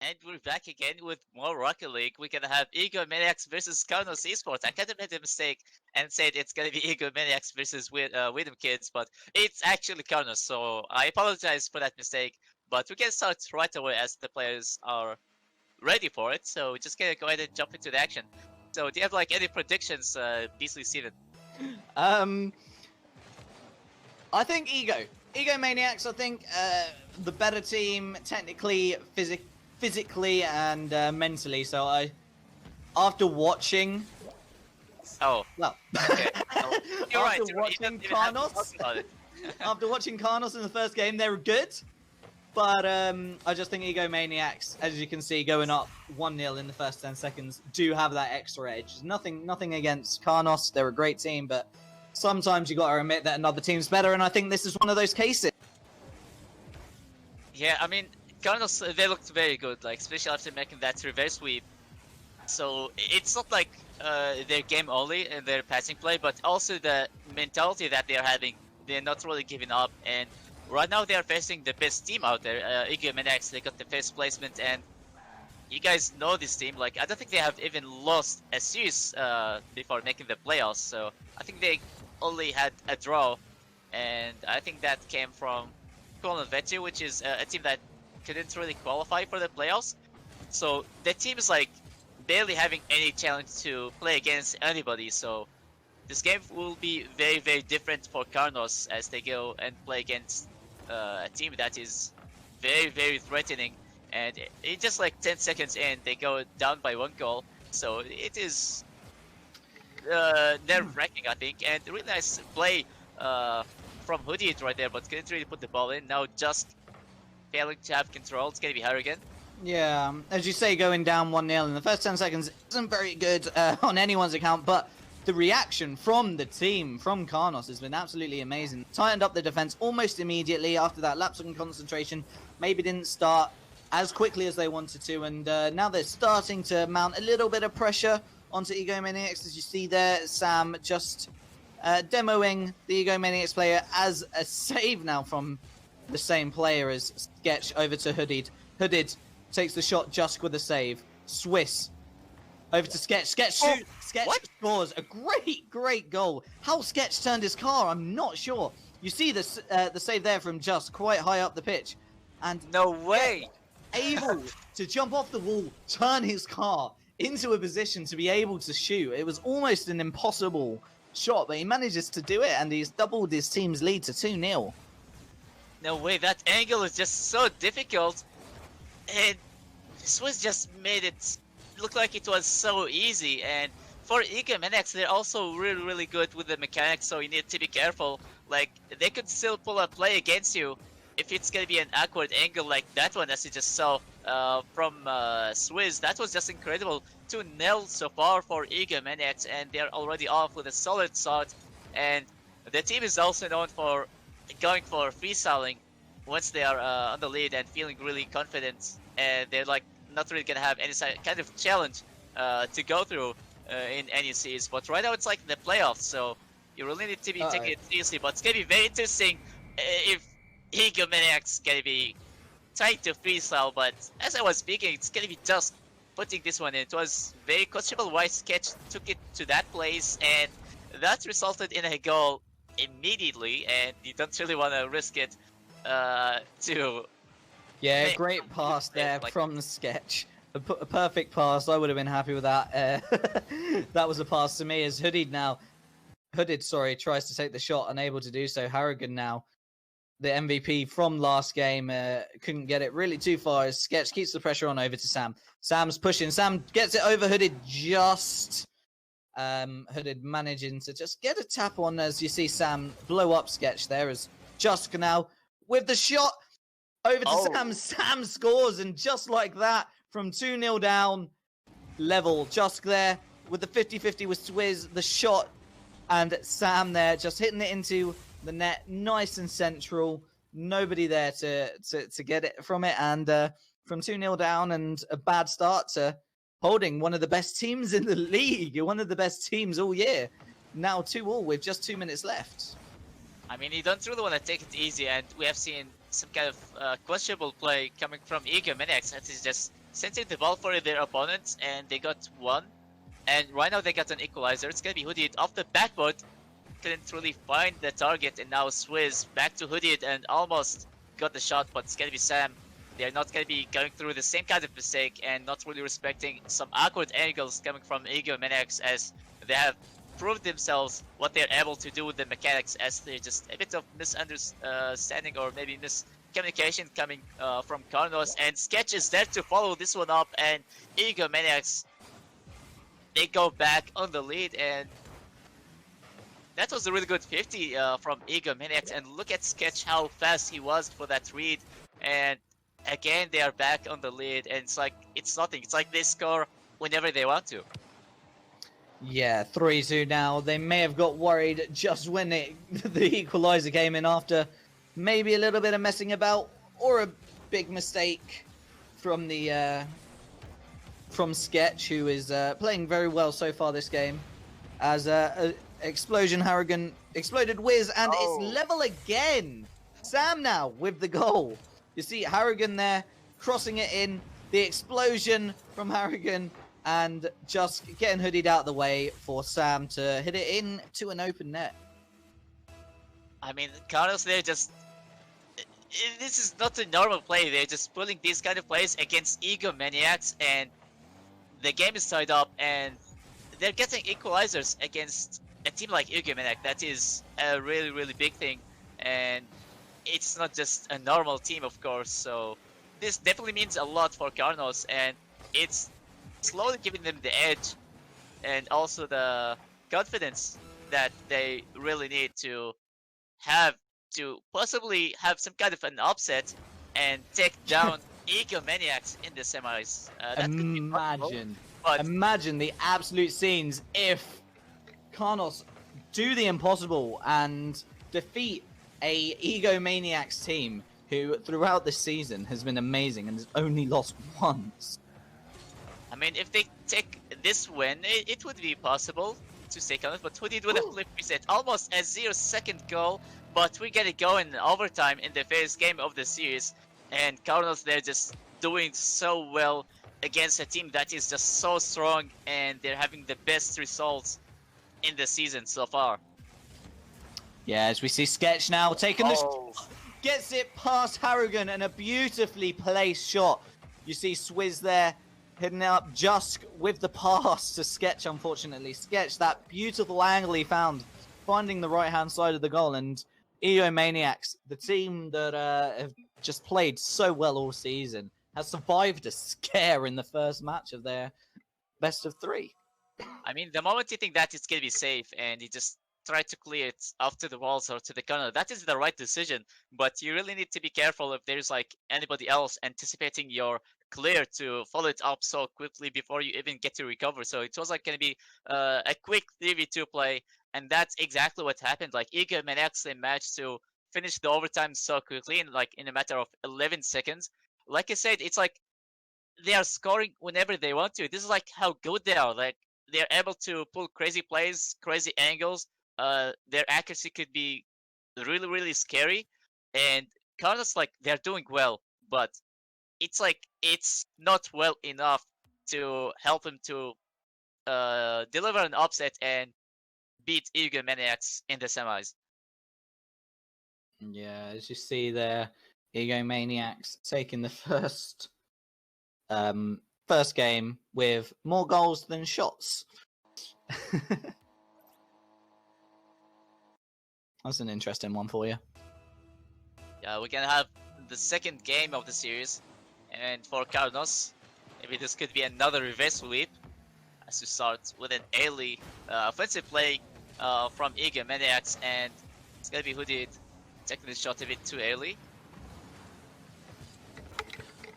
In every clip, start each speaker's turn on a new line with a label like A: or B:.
A: And we're back again with more Rocket League. We're gonna have Ego Maniacs versus Karnos eSports. I kind of made a mistake and said it's gonna be Ego Maniacs versus Widom Kids, but it's actually Karnos, so I apologize for that mistake. But we can start right away as the players are ready for it, so we're just gonna go ahead and jump into the action. So do you have like any predictions, Beasley Steven?
B: Um, I think Ego Maniacs. I think the better team, technically, physically, and mentally. So after watching,
A: Oh,
B: well,
A: okay. Oh, you're right.
B: after
A: You're right. You
B: watching
A: don't even have to talk
B: Karnos,
A: about it.
B: after watching Karnos in the first game, they were good. But I just think Ego Maniacs, as you can see, going up 1-0 in the first 10 seconds, do have that extra edge. Nothing against Karnos. They're a great team, but sometimes you got to admit that another team's better, and I think this is one of those cases.
A: Yeah, I mean, Karnos, they looked very good, like especially after making that reverse sweep. So it's not like their game only and their passing play, but also the mentality that they're having. They're not really giving up, and right now they are facing the best team out there. Ego Maniacs, they got the first placement, and you guys know this team. Like, I don't think they have even lost a series before making the playoffs. So I think they only had a draw, and I think that came from Vetu, which is a team that couldn't really qualify for the playoffs. So the team is like barely having any challenge to play against anybody. So this game will be very, very different for Karnos as they go and play against a team that is very, very threatening. And in just like 10 seconds in, they go down by 1 goal. So it is nerve-wracking, I think. And really nice play from Hoodie right there, but couldn't really put the ball in. Now just failing to have control. It's going to be Harrigan.
B: Yeah, as you say, going down 1-0 in the first 10 seconds isn't very good on anyone's account, but the reaction from the team, from Karnos, has been absolutely amazing. Tightened up the defense almost immediately after that lapse in concentration. Maybe didn't start as quickly as they wanted to, and now they're starting to mount a little bit of pressure onto Ego Maniacs. As you see there, Sam just demoing the Ego Maniacs player as a save now from the same player as Sketch over to Hooded. Hooded takes the shot just with a save. Swiss over to Sketch. Sketch shoots. Sketch scores a great goal. How Sketch turned his car, I'm not sure. You see the save there from Just quite high up the pitch, and
A: no way
B: able to jump off the wall, turn his car into a position to be able to shoot. It was almost an impossible shot, but he manages to do it, and he's doubled his team's lead to 2-0.
A: No way, that angle is just so difficult, and Swiss just made it look like it was so easy. And for Ego Maniacs, they're also really good with the mechanics, so you need to be careful. Like, they could still pull a play against you if it's gonna be an awkward angle like that one, as you just saw from Swizz. That was just incredible. 2-0 so far for Ego Maniacs, and they're already off with a solid start. And the team is also known for going for freestyling once they are on the lead and feeling really confident, and they're like not really gonna have any kind of challenge to go through in any series. But right now it's like the playoffs, so you really need to be taking it seriously. But it's gonna be very interesting if Ego Maniacs gonna be trying to freestyle. But as I was speaking, it's gonna be just putting this one in. It was very questionable why Sketch took it to that place, and that resulted in a goal immediately, and you don't really want to risk it to...
B: Yeah, great pass there from the Sketch. A perfect pass. I would have been happy with that. That was a pass to me as Hooded, tries to take the shot, unable to do so. Harrigan now, the MVP from last game, couldn't get it really too far as Sketch keeps the pressure on over to Sam. Sam's pushing. Sam gets it over Hooded just... Hooded managing to just get a tap on as you see Sam blow up Sketch there as Jusk now with the shot over to Sam. Sam scores, and just like that, from 2-0 down, level. Jusk there with the 50-50 with Swizz, the shot, and Sam there just hitting it into the net, nice and central. Nobody there to get it from it, and from 2-0 down and a bad start to holding one of the best teams in the league, one of the best teams all year. Now 2-2 with just 2 minutes left.
A: I mean, you don't really want to take it easy, and we have seen some kind of questionable play coming from Ego Maniacs, that is just sending the ball for their opponents, and they got one. And right now they got an equalizer. It's gonna be Hooded off the backboard. Couldn't really find the target, and now Swizz back to Hooded and almost got the shot, but it's gonna be Sam. They're not gonna be going through the same kind of mistake and not really respecting some awkward angles coming from Ego Maniacs, as they have proved themselves what they're able to do with the mechanics, as they're just a bit of misunderstanding or maybe miscommunication coming from Karnos, and Sketch is there to follow this one up, and Ego Maniacs, they go back on the lead, and that was a really good 50 from Ego Maniacs, and look at Sketch, how fast he was for that read, and again they are back on the lead, and it's nothing. It's like they score whenever they want to.
B: Yeah, 3-2 now. They may have got worried just when the equalizer came in after maybe a little bit of messing about or a big mistake from the from Sketch, who is playing very well so far this game. As Explosion Harrigan exploded Wiz, and it's level again. Sam now with the goal. You see Harrigan there crossing it in. The explosion from Harrigan, and just getting Hooded out of the way for Sam to hit it in to an open net.
A: I mean, Karnos, they're just... This is not a normal play. They're just pulling these kind of plays against Ego Maniacs, and the game is tied up, and they're getting equalizers against a team like Ego Maniac. That is a really, really big thing, and it's not just a normal team, of course, so this definitely means a lot for Karnos, and it's slowly giving them the edge and also the confidence that they really need to have to possibly have some kind of an upset and take down Ego Maniacs in the semis. That could be possible, but
B: imagine the absolute scenes if Karnos do the impossible and defeat a Ego Maniacs team who throughout the season has been amazing and has only lost once.
A: I mean, if they take this win, it would be possible to stay on it, but Hooded with a flip reset, almost a 0-second goal, but we get it going in overtime in the first game of the series, and Karnos, they're just doing so well against a team that is just so strong, and they're having the best results in the season so far.
B: Yeah, as we see Sketch now taking this, gets it past Harrigan, and a beautifully placed shot. You see Swizz there hitting it up just with the pass to Sketch, unfortunately. Sketch, that beautiful angle he found, finding the right-hand side of the goal, and Ego Maniacs, the team that have just played so well all season, has survived a scare in the first match of their best of 3.
A: I mean, the moment you think that it's gonna be safe and you just try to clear it off to the walls or to the corner, that is the right decision, but you really need to be careful if there's like anybody else anticipating your clear to follow it up so quickly before you even get to recover. So it was like gonna be a quick 3v2 play, and that's exactly what happened. Like Ego Maniacs, they managed to finish the overtime so quickly in a matter of 11 seconds. Like I said, it's like they are scoring whenever they want to. This is like how good they are. Like they're able to pull crazy plays, crazy angles. Their accuracy could be really, really scary, and Karnos, like, they're doing well, but it's like it's not well enough to help him to deliver an upset and beat Ego Maniacs in the semis.
B: Yeah, as you see there, Ego Maniacs taking the first game with more goals than shots. That's an interesting one for you.
A: Yeah, we're gonna have the second game of the series, and for Karnos, maybe this could be another reverse sweep as we start with an early offensive play from Ego Maniacs, and it's gonna be Hooded taking the shot a bit too early.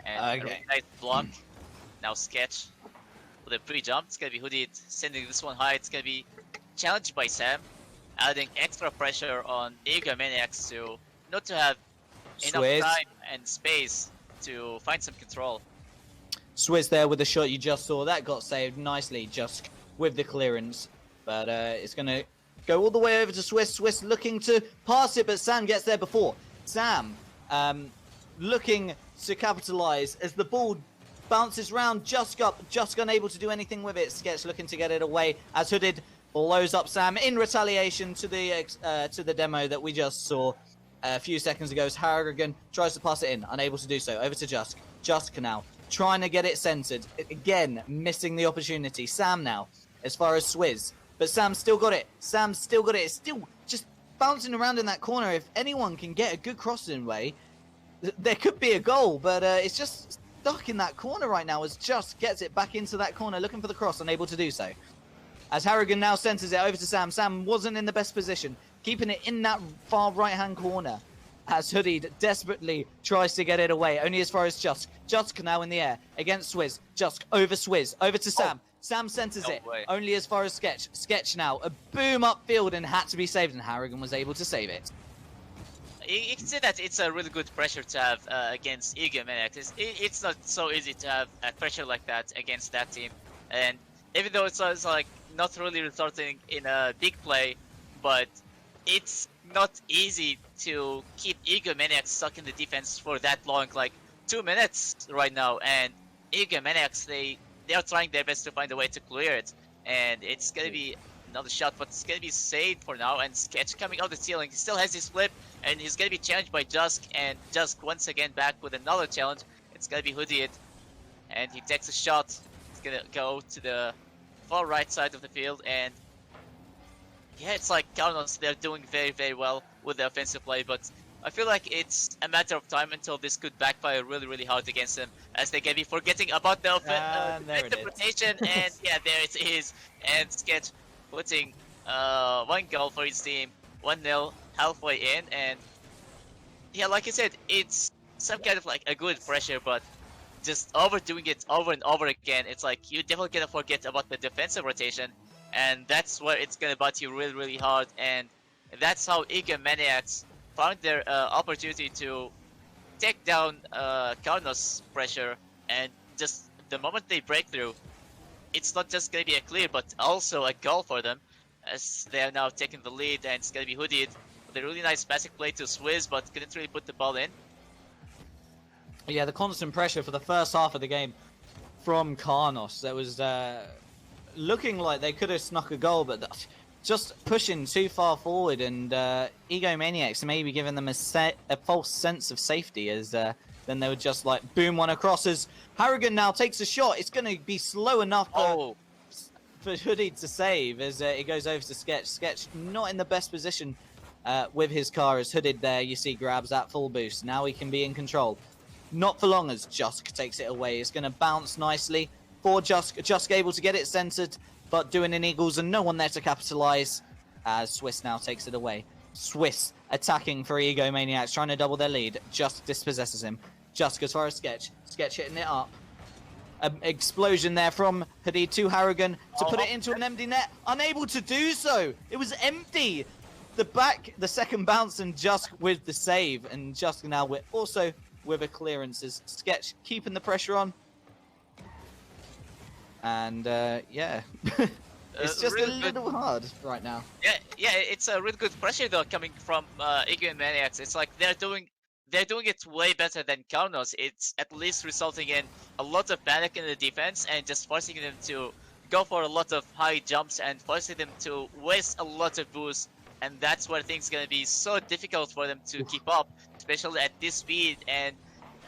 A: And a really nice block. Now Sketch with a pre-jump. It's gonna be Hooded sending this one high. It's gonna be challenged by Sam, adding extra pressure on Ego Maniacs to not to have enough time and space to find some control.
B: Swizz there with the shot you just saw. That got saved nicely just with the clearance. But it's going to go all the way over to Swizz. Swizz looking to pass it, but Sam gets there before. Sam looking to capitalize as the ball bounces round, just unable to do anything with it. Sketch looking to get it away as Hooded blows up Sam in retaliation to the demo that we just saw a few seconds ago as Harrigan tries to pass it in, unable to do so. Over to Jusk. Jusk now trying to get it centered. Again, missing the opportunity. Sam now, as far as Swizz. But Sam's still got it. Sam's still got it. It's still just bouncing around in that corner. If anyone can get a good crossing way, there could be a goal. But it's just stuck in that corner right now as Jusk gets it back into that corner, looking for the cross, unable to do so. As Harrigan now centers it over to Sam. Sam wasn't in the best position, keeping it in that far right-hand corner. As Hoodie desperately tries to get it away, only as far as Jusk. Jusk now in the air against Swizz. Jusk over Swizz, over to Sam. Sam centers it, only as far as Sketch. Sketch now, a boom upfield and had to be saved, and Harrigan was able to save it.
A: You can see that it's a really good pressure to have against Liga Maniacs. It's not so easy to have pressure like that against that team. And even though it's like not really resulting in a big play, but it's not easy to keep Liga Maniacs stuck in the defense for that long, like 2 minutes right now. And Liga Maniacs, they are trying their best to find a way to clear it. And it's gonna be another shot, but it's gonna be saved for now. And Sketch coming out the ceiling, he still has his flip, and he's gonna be challenged by Jusk, and Jusk once again back with another challenge. It's gonna be Hooded, and he takes a shot. It's gonna go to the far right side of the field, and yeah, it's like Karnos, they're doing very, very well with the offensive play, but I feel like it's a matter of time until this could backfire really, really hard against them, as they can be forgetting about the defensive rotation, and yeah, there it is, and Sketch putting one goal for his team, 1-0 halfway in, and yeah, like I said, it's some kind of like a good pressure, but just overdoing it over and over again, it's like you definitely gonna forget about the defensive rotation, and that's where it's gonna bite you really, really hard. And that's how Liga Maniacs found their opportunity to take down Karnos' pressure, and just the moment they break through, it's not just gonna be a clear, but also a goal for them, as they are now taking the lead, and it's gonna be Hooded with a really nice passing play to Swizz, but couldn't really put the ball in.
B: Yeah, the constant pressure for the first half of the game from Karnos. That was looking like they could have snuck a goal, but just pushing too far forward, and Liga Maniacs maybe giving them a false sense of safety, as then they would just like boom one across. As Harrigan now takes a shot, it's going to be slow enough for Hoodie to save, as it goes over to Sketch. Sketch not in the best position with his car, as Hooded there, you see, grabs that full boost. Now he can be in control. Not for long as Jusk takes it away. It's going to bounce nicely for Jusk. Jusk able to get it centered, but doing an Eagles and no one there to capitalize, as Swiss now takes it away. Swiss attacking for Liga Maniacs, trying to double their lead. Jusk dispossesses him. Jusk as far as Sketch. Sketch hitting it up. An explosion there from Hadid to Harrigan to put it into an empty net. Unable to do so. It was empty. The second bounce, and Jusk with the save. And Jusk now with a clearance, as Sketch keeping the pressure on. And yeah, it's just really a little hard right now.
A: Yeah, it's a really good pressure though coming from Liga Maniacs. It's like they're doing it way better than Karnos. It's at least resulting in a lot of panic in the defense and just forcing them to go for a lot of high jumps and forcing them to waste a lot of boosts. And that's where things gonna be so difficult for them to keep up, especially at this speed, and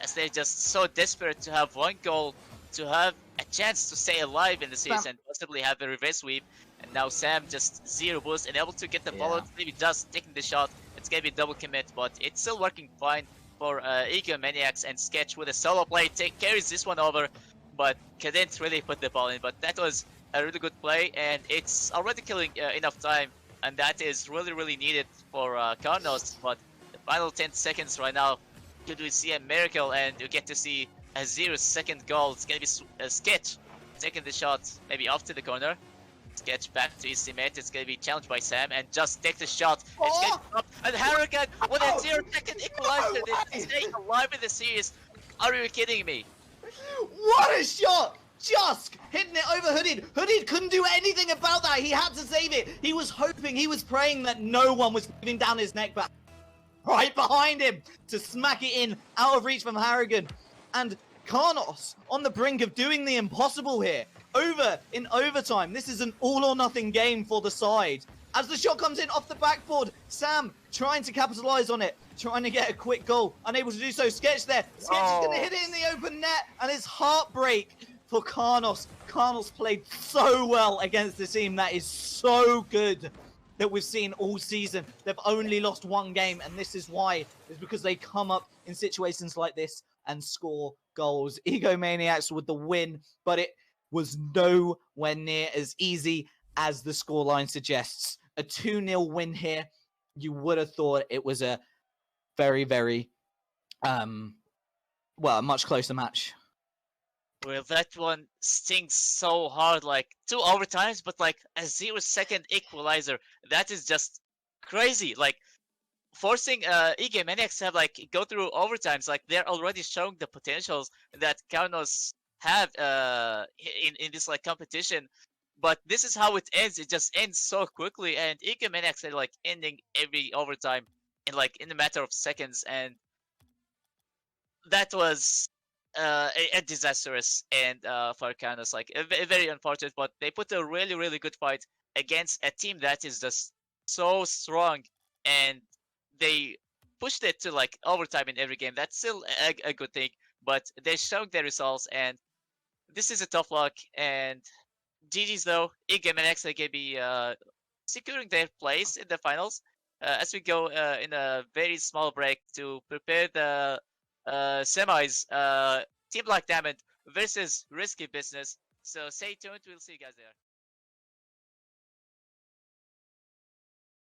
A: as they're just so desperate to have one goal, to have a chance to stay alive in the series and possibly have a reverse sweep. And now Sam just 0 boost and able to get the ball out, maybe just taking the shot. It's gonna be double commit, but it's still working fine for Liga Maniacs, and Sketch with a solo play carries this one over, but couldn't really put the ball in. But that was a really good play, and it's already killing enough time, and that is really, really needed for Karnos. But the final 10 seconds right now, could we see a miracle and you get to see a 0-second goal? It's gonna be Sketch taking the shot, maybe off to the corner. Sketch back to his teammate. It's gonna be challenged by Sam, and just take the shot. It's getting up, and Harrigan with a 0-second equalizer. They're staying alive in the series. Are you kidding me?
B: What a shot! Jusk hitting it over Hooded. Hooded couldn't do anything about that. He had to save it. He was hoping, he was praying that no one was putting down his neck, but right behind him to smack it in, out of reach from Harrigan. And Karnos on the brink of doing the impossible here. Over in overtime. This is an all or nothing game for the side. As the shot comes in off the backboard, Sam trying to capitalize on it, trying to get a quick goal. Unable to do so. Sketch there. Sketch is going to hit it in the open net, and it's heartbreak for Karnos. Karnos played so well against the team that is so good that we've seen all season. They've only lost one game, and this is why. It's because they come up in situations like this and score goals. Maniacs with the win, but it was nowhere near as easy as the scoreline suggests. A 2-0 win here. You would have thought it was a very, very, a much closer match.
A: Well, that one stings so hard, like 2 overtimes, but like a 0-second equalizer. That is just crazy. Like forcing Maniacs to have like go through overtimes, like they're already showing the potentials that Karnos have in this like competition. But this is how it ends. It just ends so quickly, and Maniacs are like ending every overtime in a matter of seconds, and that was a disastrous end for Karnos. Like a very unfortunate, but they put a really, really good fight against a team that is just so strong, and they pushed it to like overtime in every game. That's still a good thing, but they showed their results, and this is a tough luck. And GG's though, Maniacs are gonna be securing their place in the finals as we go in a very small break to prepare the semis, Team Black Diamond versus Risky Business. So stay tuned. We'll see you guys there.